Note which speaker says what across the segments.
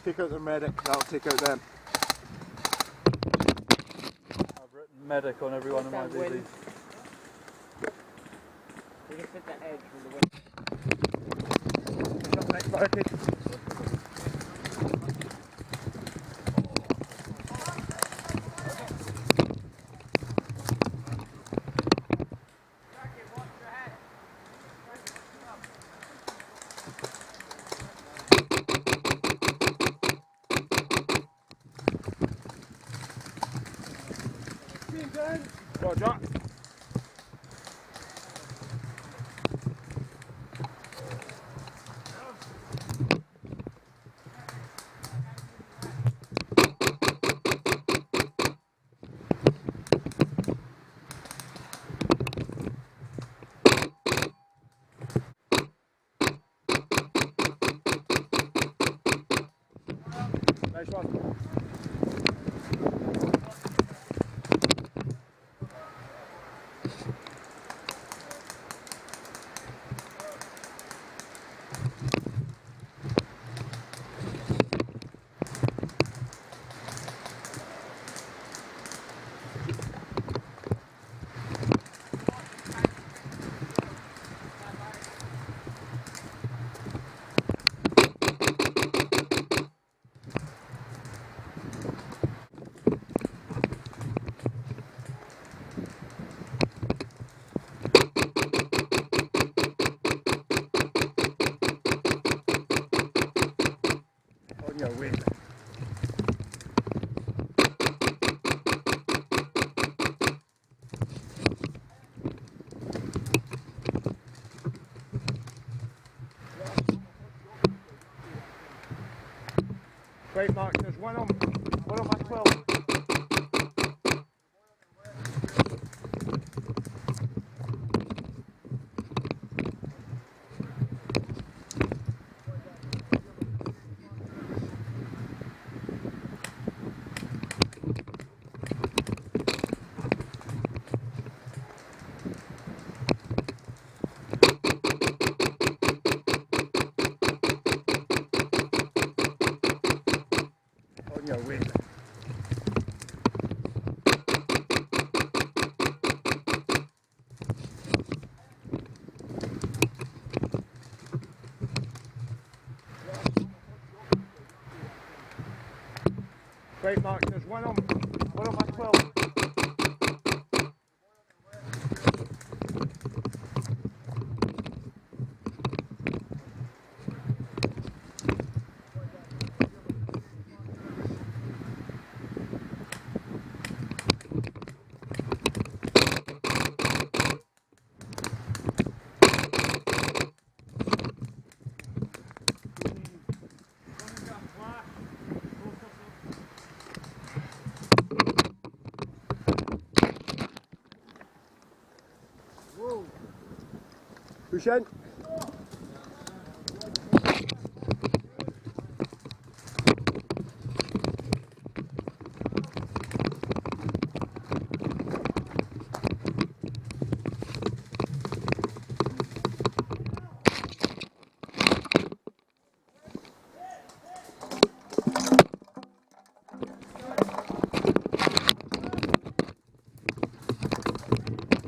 Speaker 1: Take out the medic, that'll take out them.
Speaker 2: I've written medic on every one of my DVDs.
Speaker 3: You can fit the edge with the wind.
Speaker 1: Roger. Nice one. On your way. Right, Mark, there's one on my 12. On your way. Right, Mark, there's one on my 12. Push in.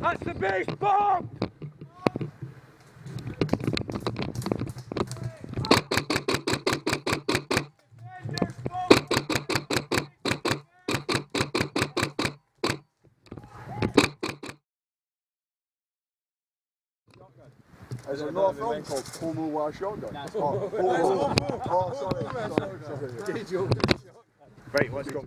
Speaker 1: That's the base bomb! Is there not a film called Homo with a Shotgun?
Speaker 3: Nah.
Speaker 1: Oh, sorry. Right, let's go.